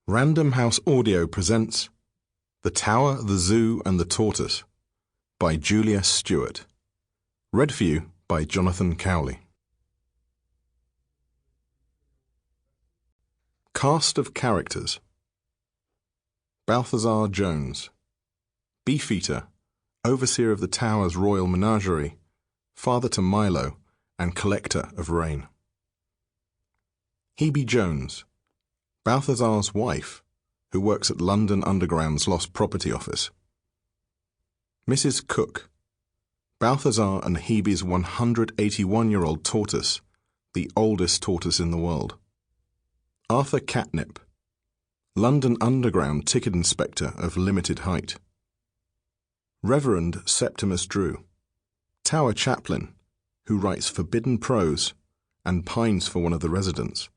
Random House Audio presents The Tower, the Zoo and the Tortoise by Julia Stuart. Read for you by Jonathan Cowley. Cast of Characters: Balthazar Jones, Beefeater, Overseer of the Tower's Royal Menagerie, Father to Milo, and Collector of Rain. Hebe Jones, Balthazar's wife, who works at London Underground's Lost Property Office. Mrs. Cook, Balthazar and Hebe's 181-year-old tortoise, the oldest tortoise in the world. Arthur Catnip, London Underground ticket inspector of limited height. Reverend Septimus Drew, Tower chaplain, who writes forbidden prose and pines for one of the residents.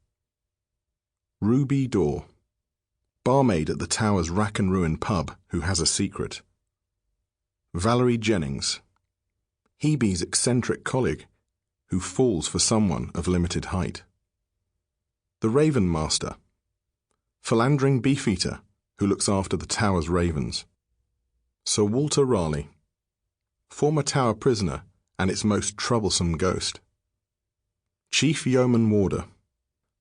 Ruby Dore, barmaid at the Tower's Rack and Ruin pub who has a secret. Valerie Jennings, Hebe's eccentric colleague who falls for someone of limited height. The Ravenmaster, philandering Beefeater who looks after the Tower's ravens. Sir Walter Raleigh, former Tower prisoner and its most troublesome ghost. Chief Yeoman Warder,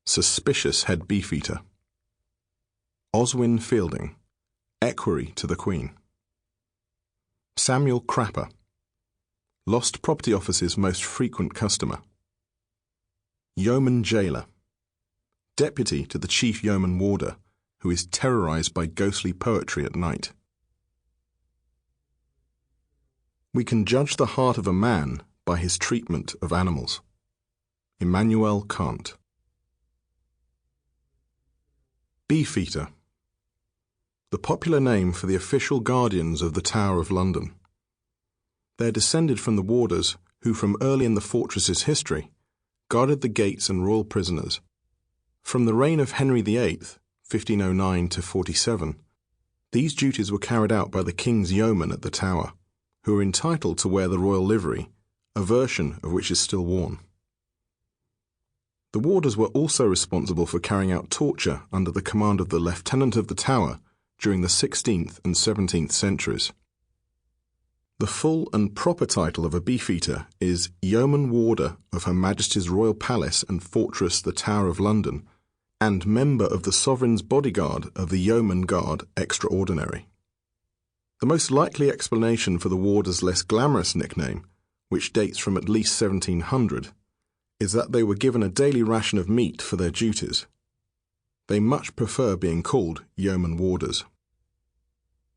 suspicious head Beefeater. Oswin Fielding, equerry to the Queen. Samuel Crapper, Lost Property Office's most frequent customer. Yeoman Jailer, deputy to the Chief Yeoman Warder, who is terrorized by ghostly poetry at night. We can judge the heart of a man by his treatment of animals. Immanuel Kant. Beefeater, the popular name for the official guardians of the Tower of London. They are descended from the warders who, from early in the fortress's history, guarded the gates and royal prisoners. From the reign of Henry VIII, 1509 to 47, these duties were carried out by the King's yeomen at the Tower, who were entitled to wear the royal livery, a version of which is still worn. The warders were also responsible for carrying out torture under the command of the Lieutenant of the Tower during the 16th and 17th centuries. The full and proper title of a Beefeater is Yeoman Warder of Her Majesty's Royal Palace and Fortress the Tower of London, and member of the Sovereign's Bodyguard of the Yeoman Guard Extraordinary. The most likely explanation for the warder's less glamorous nickname, which dates from at least 1700, is that they were given a daily ration of meat for their duties. They much prefer being called yeoman warders.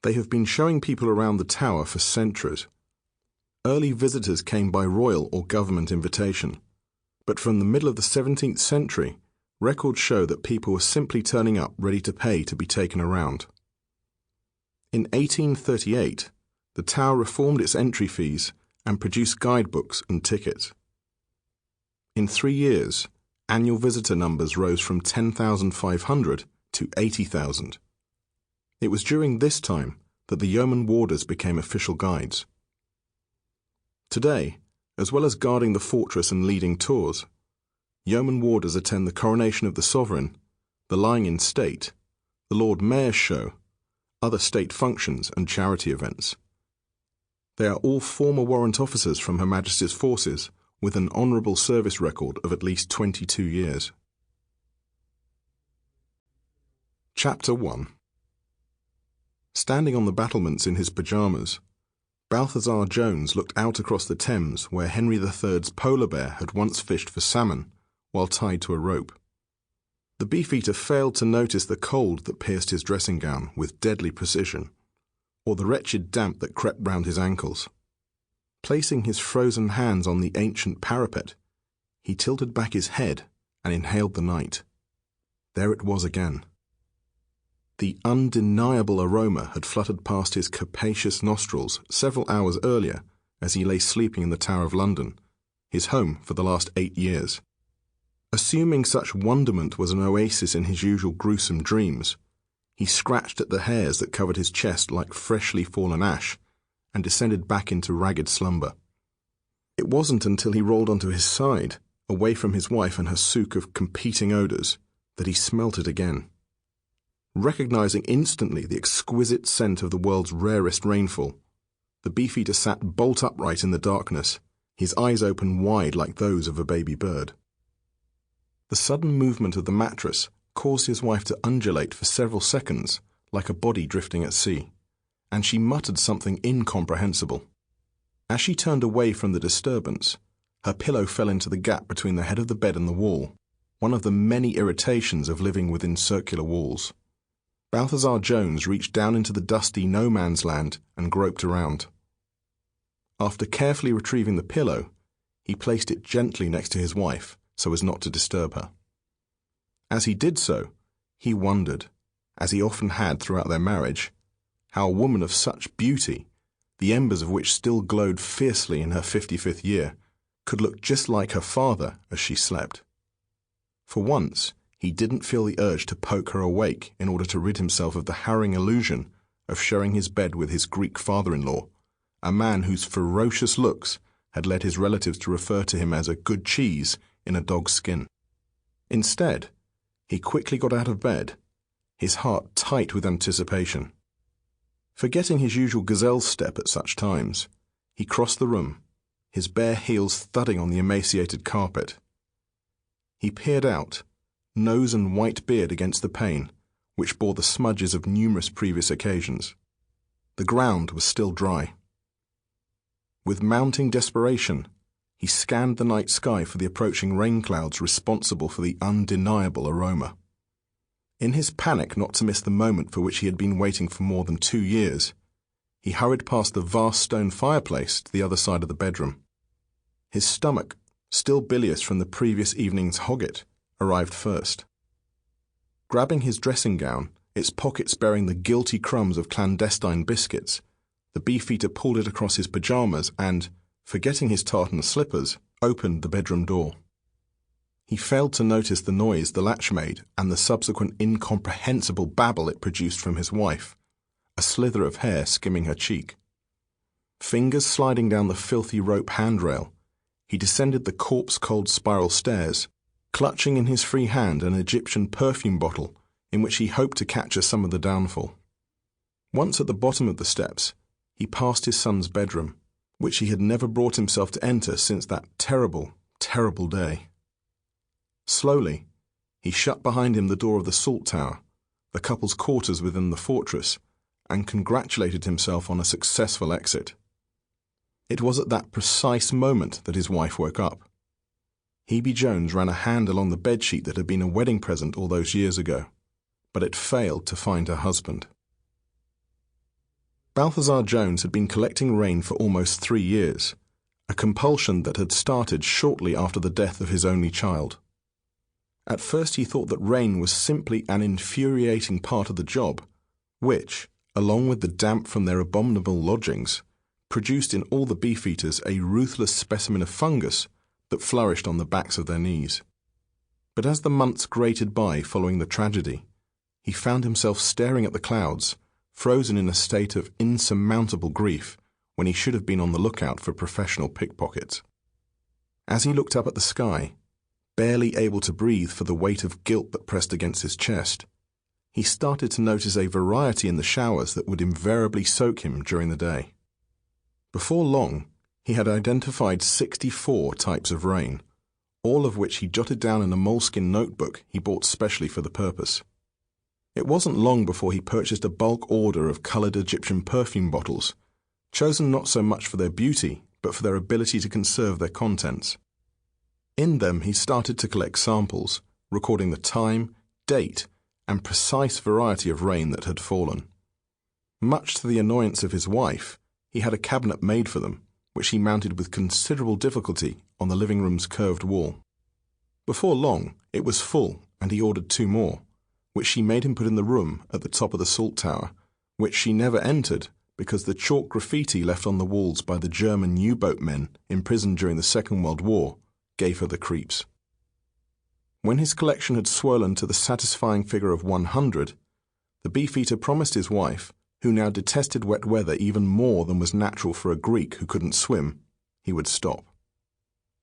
They have been showing people around the Tower for centuries. Early visitors came by royal or government invitation, but from the middle of the 17th century, records show that people were simply turning up ready to pay to be taken around. In 1838, the Tower reformed its entry fees and produced guidebooks and tickets. In 3 years, annual visitor numbers rose from 10,500 to 80,000. It was during this time that the yeoman warders became official guides. Today, as well as guarding the fortress and leading tours, yeoman warders attend the coronation of the sovereign, the lying in state, the Lord Mayor's show, other state functions and charity events. They are all former warrant officers from Her Majesty's forces with an honourable service record of at least 22 years. Chapter 1. Standing on the battlements in his pyjamas, Balthazar Jones looked out across the Thames where Henry III's polar bear had once fished for salmon while tied to a rope. The Beefeater failed to notice the cold that pierced his dressing gown with deadly precision, or the wretched damp that crept round his ankles. Placing his frozen hands on the ancient parapet, he tilted back his head and inhaled the night. There it was again. The undeniable aroma had fluttered past his capacious nostrils several hours earlier as he lay sleeping in the Tower of London, his home for the last 8 years. Assuming such wonderment was an oasis in his usual gruesome dreams, he scratched at the hairs that covered his chest like freshly fallen ash and descended back into ragged slumber. It wasn't until he rolled onto his side, away from his wife and her souk of competing odours, that he smelt it again. Recognizing instantly the exquisite scent of the world's rarest rainfall, the Beefeater sat bolt upright in the darkness, his eyes open wide like those of a baby bird. The sudden movement of the mattress caused his wife to undulate for several seconds like a body drifting at sea, and she muttered something incomprehensible. As she turned away from the disturbance, her pillow fell into the gap between the head of the bed and the wall, one of the many irritations of living within circular walls. Balthazar Jones reached down into the dusty no-man's land and groped around. After carefully retrieving the pillow, he placed it gently next to his wife so as not to disturb her. As he did so, he wondered, as he often had throughout their marriage, how a woman of such beauty, the embers of which still glowed fiercely in her 55th year, could look just like her father as she slept. For once, he didn't feel the urge to poke her awake in order to rid himself of the harrowing illusion of sharing his bed with his Greek father-in-law, a man whose ferocious looks had led his relatives to refer to him as a good cheese in a dog's skin. Instead, he quickly got out of bed, his heart tight with anticipation. Forgetting his usual gazelle step at such times, he crossed the room, his bare heels thudding on the emaciated carpet. He peered out, nose and white beard against the pane, which bore the smudges of numerous previous occasions. The ground was still dry. With mounting desperation, he scanned the night sky for the approaching rain clouds responsible for the undeniable aroma. In his panic not to miss the moment for which he had been waiting for more than 2 years, he hurried past the vast stone fireplace to the other side of the bedroom. His stomach, still bilious from the previous evening's hogget, arrived first. Grabbing his dressing gown, its pockets bearing the guilty crumbs of clandestine biscuits, the Beefeater pulled it across his pajamas and, forgetting his tartan slippers, opened the bedroom door. He failed to notice the noise the latch made and the subsequent incomprehensible babble it produced from his wife, a slither of hair skimming her cheek. Fingers sliding down the filthy rope handrail, he descended the corpse-cold spiral stairs, clutching in his free hand an Egyptian perfume bottle in which he hoped to capture some of the downfall. Once at the bottom of the steps, he passed his son's bedroom, which he had never brought himself to enter since that terrible, terrible day. Slowly, he shut behind him the door of the salt tower, the couple's quarters within the fortress, and congratulated himself on a successful exit. It was at that precise moment that his wife woke up. Hebe Jones ran a hand along the bedsheet that had been a wedding present all those years ago, but it failed to find her husband. Balthazar Jones had been collecting rain for almost 3 years, a compulsion that had started shortly after the death of his only child. At first he thought that rain was simply an infuriating part of the job, which, along with the damp from their abominable lodgings, produced in all the Beefeaters a ruthless specimen of fungus that flourished on the backs of their knees. But as the months grated by following the tragedy, he found himself staring at the clouds, frozen in a state of insurmountable grief when he should have been on the lookout for professional pickpockets. As he looked up at the sky, barely able to breathe for the weight of guilt that pressed against his chest, he started to notice a variety in the showers that would invariably soak him during the day. Before long, he had identified 64 types of rain, all of which he jotted down in a moleskin notebook he bought specially for the purpose. It wasn't long before he purchased a bulk order of coloured Egyptian perfume bottles, chosen not so much for their beauty, but for their ability to conserve their contents. In them he started to collect samples, recording the time, date, and precise variety of rain that had fallen. Much to the annoyance of his wife, he had a cabinet made for them, which he mounted with considerable difficulty on the living room's curved wall. Before long, it was full, and he ordered 2 more, which she made him put in the room at the top of the salt tower, which she never entered because the chalk graffiti left on the walls by the German U-boat men imprisoned during the Second World War gave her the creeps. When his collection had swollen to the satisfying figure of 100, the Beefeater promised his wife, who now detested wet weather even more than was natural for a Greek who couldn't swim, he would stop.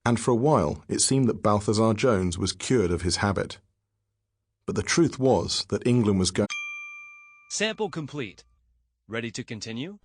And for a while it seemed that Balthazar Jones was cured of his habit. But the truth was that England was going Sample complete. Ready to continue?